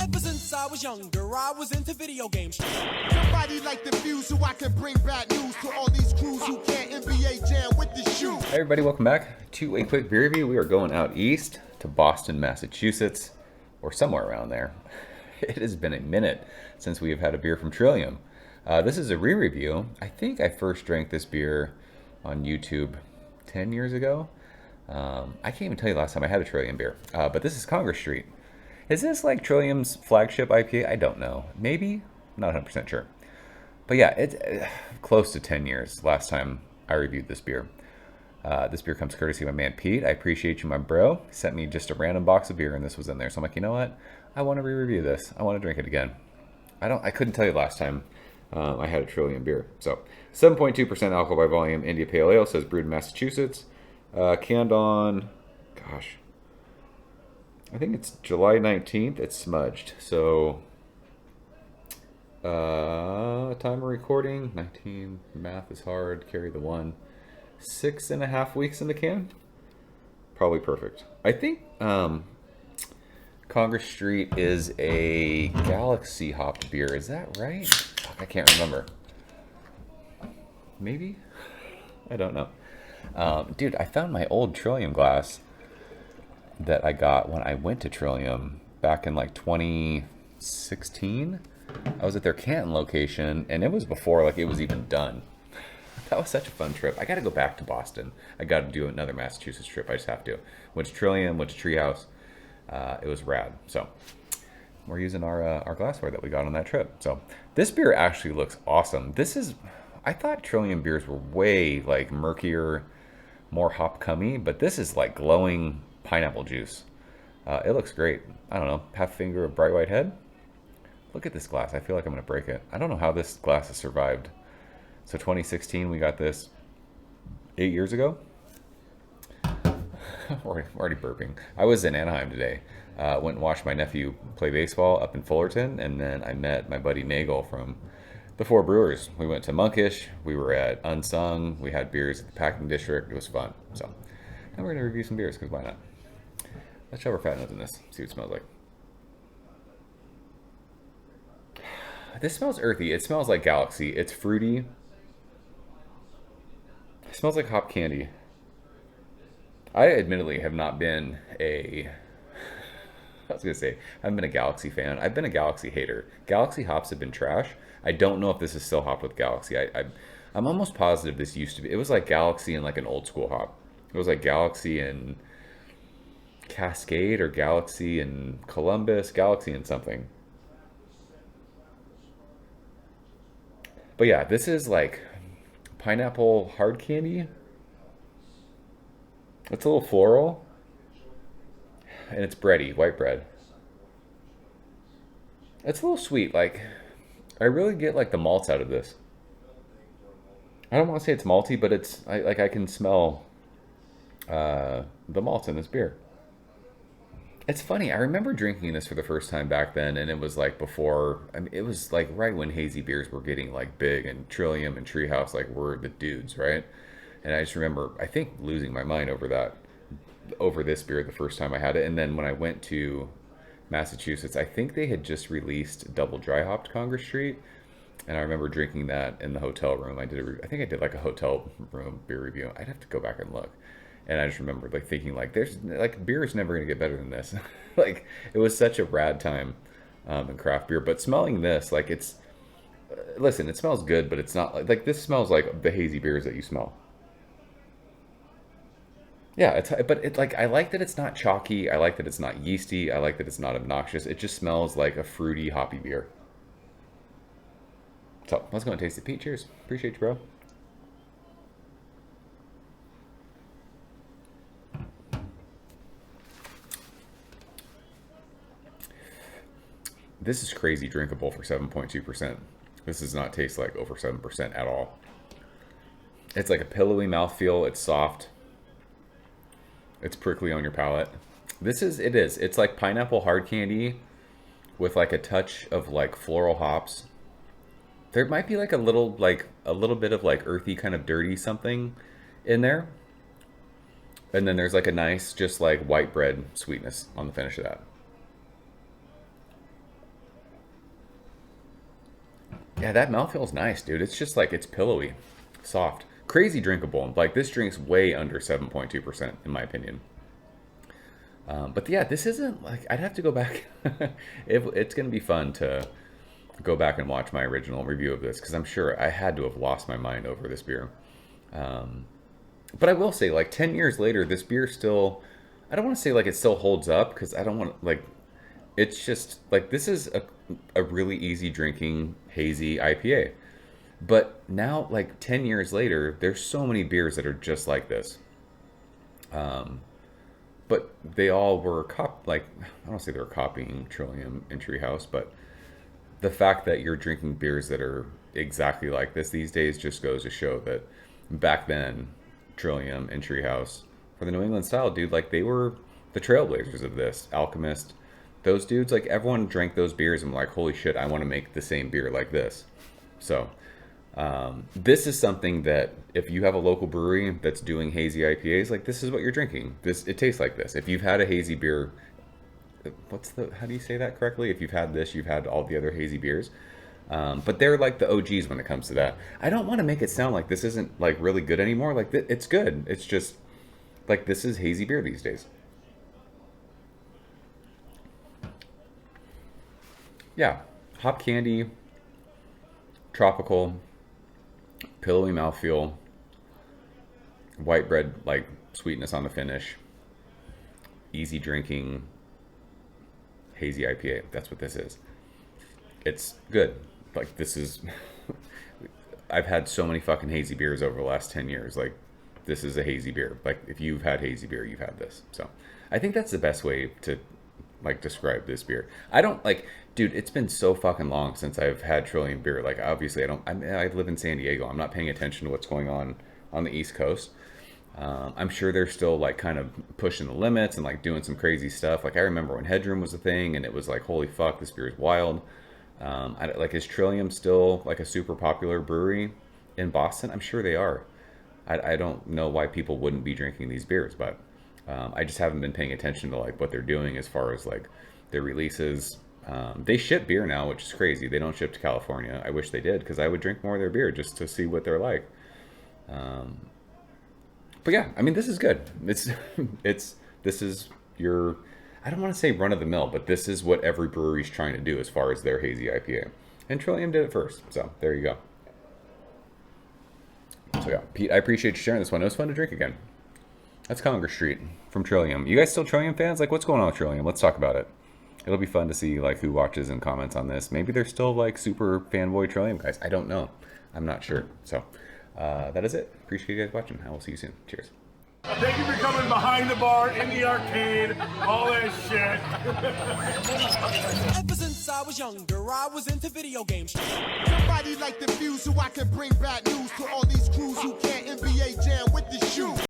Ever since I was younger, I was into video games. Somebody like the Fuse so I can bring bad news to all these crews who can't NBA jam with the shoe. Hey everybody, welcome back to a quick beer review. We are going out east to Boston, Massachusetts, or somewhere around there. It has been a minute since we have had a beer from Trillium. This is a re-review. I think I first drank this beer on YouTube 10 years ago. I can't even tell you the last time I had a Trillium beer, but this is Congress Street. Is this like Trillium's flagship IPA? I don't know. Maybe? Not 100% sure. But yeah, it's close to 10 years last time I reviewed this beer. This beer comes courtesy of my man Pete. I appreciate you, my bro. He sent me just a random box of beer and this was in there. So I'm like, you know what? I want to re-review this. I want to drink it again. I couldn't tell you last time I had a Trillium beer. So 7.2% alcohol by volume, India Pale Ale, says brewed in Massachusetts. Canned on, gosh, I think it's July 19th. It's smudged. So time of recording, 19, math is hard, carry the 1. 6.5 weeks in the can. Probably perfect. I think Congress Street is a Galaxy hopped beer. Is that right? Fuck, I can't remember. Maybe? I don't know. Dude, I found my old Trillium glass that I got when I went to Trillium back in like 2016. I was at their Canton location, and it was before like it was even done. That was such a fun trip. I got to go back to Boston. I got to do another Massachusetts trip. I just have to. Went to Trillium, went to Treehouse. It was rad. So we're using our glassware that we got on that trip. So this beer actually looks awesome. I thought Trillium beers were way like murkier, more hop cummy, but this is like glowing pineapple juice. It looks great. I don't know, half finger of bright white head. Look at this glass. I feel like I'm gonna break it. I don't know how this glass has survived. So 2016, we got this 8 years ago. We're already burping. I was in Anaheim today. Went and watched my nephew play baseball up in Fullerton, and then I met my buddy Nagel from the Four Brewers. We went to Monkish. We were at Unsung. We had beers at the Packing District. It was fun. So now we're gonna review some beers because why not? Let's shove our fat nose in this. See what it smells like. This smells earthy. It smells like Galaxy. It's fruity. It smells like hop candy. I admittedly have not been I was going to say, I haven't been a Galaxy fan. I've been a Galaxy hater. Galaxy hops have been trash. I don't know if this is still hopped with Galaxy. I'm almost positive this used to be. It was like Galaxy and like an old school hop. It was like Galaxy and Cascade or Galaxy and Columbus, Galaxy and something. But yeah, this is like pineapple hard candy. It's a little floral. And it's bready, white bread. It's a little sweet. Like, I really get like the malts out of this. I don't want to say it's malty, but I can smell the malts in this beer. It's funny. I remember drinking this for the first time back then, and it was like before. I mean, it was like right when hazy beers were getting like big, and Trillium and Treehouse like were the dudes, right? And I just remember, I think, losing my mind over this beer the first time I had it. And then when I went to Massachusetts, I think they had just released double dry hopped Congress Street, and I remember drinking that in the hotel room. I think I did like a hotel room beer review. I'd have to go back and look. And I just remember like thinking like there's like beer is never gonna get better than this. Like it was such a rad time in craft beer. But smelling this, like it's listen, it smells good, but it's not like this smells like the hazy beers that you smell. Yeah, but like I like that it's not chalky. I like that it's not yeasty. I like that it's not obnoxious. It just smells like a fruity, hoppy beer. So let's go and taste it. Pete, cheers. Appreciate you, bro. This is crazy drinkable for 7.2%. This does not taste like over 7% at all. It's like a pillowy mouthfeel. It's soft. It's prickly on your palate. It is. It's like pineapple hard candy with like a touch of like floral hops. There might be like a little bit of like earthy kind of dirty something in there. And then there's like a nice just like white bread sweetness on the finish of that. Yeah, that mouthfeel's nice, dude. It's just like, it's pillowy, soft, crazy drinkable. Like, this drink's way under 7.2% in my opinion. But yeah, this isn't like, I'd have to go back. It's going to be fun to go back and watch my original review of this, because I'm sure I had to have lost my mind over this beer. But I will say, like, 10 years later, this beer still, I don't want to say like it still holds up, because I don't want, like, it's just like, this is a really easy drinking hazy IPA. But now, like 10 years later, there's so many beers that are just like this. But they all were like, I don't say they were copying Trillium and Treehouse, but the fact that you're drinking beers that are exactly like this these days just goes to show that back then, Trillium and Treehouse, for the New England style, dude, like, they were the trailblazers of this. Alchemist, those dudes, like, everyone drank those beers and were like, holy shit, I want to make the same beer like this. So this is something that if you have a local brewery that's doing hazy IPAs, like, this is what you're drinking. It tastes like this. If you've had a hazy beer, how do you say that correctly? If you've had this, you've had all the other hazy beers. But they're like the OGs when it comes to that. I don't want to make it sound like this isn't like really good anymore. Like, it's good. It's just like, this is hazy beer these days. Yeah, hop candy, tropical, pillowy mouthfeel, white bread, like, sweetness on the finish, easy drinking, hazy IPA. That's what this is. It's good. Like, this is, I've had so many fucking hazy beers over the last 10 years. Like, this is a hazy beer. Like, if you've had hazy beer, you've had this. So I think that's the best way to, like, describe this beer. I don't, like, dude, it's been so fucking long since I've had Trillium beer. Like, obviously I live in San Diego. I'm not paying attention to what's going on the East Coast. I'm sure they're still, like, kind of pushing the limits and, like, doing some crazy stuff. Like, I remember when Headroom was a thing and it was like, holy fuck, this beer is wild. Like, is Trillium still, like, a super popular brewery in Boston? I'm sure they are. I don't know why people wouldn't be drinking these beers, but I just haven't been paying attention to, like, what they're doing as far as, like, their releases. They ship beer now, which is crazy. They don't ship to California. I wish they did, because I would drink more of their beer just to see what they're like. But yeah, I mean, this is good. This is your, I don't want to say run of the mill, but this is what every brewery's trying to do as far as their hazy IPA. And Trillium did it first. So there you go. So yeah, Pete, I appreciate you sharing this one. It was fun to drink again. That's Congress Street from Trillium. You guys still Trillium fans? Like, what's going on with Trillium? Let's talk about it. It'll be fun to see, like, who watches and comments on this. Maybe they're still, like, super fanboy Trillium guys. I don't know. I'm not sure. So that is it. Appreciate you guys watching. I will see you soon. Cheers. Thank you for coming behind the bar, in the arcade, all that shit. Ever since I was younger, I was into video games. Somebody like the fuse so I can bring bad news to all these crews who can't NBA jam with the shoe.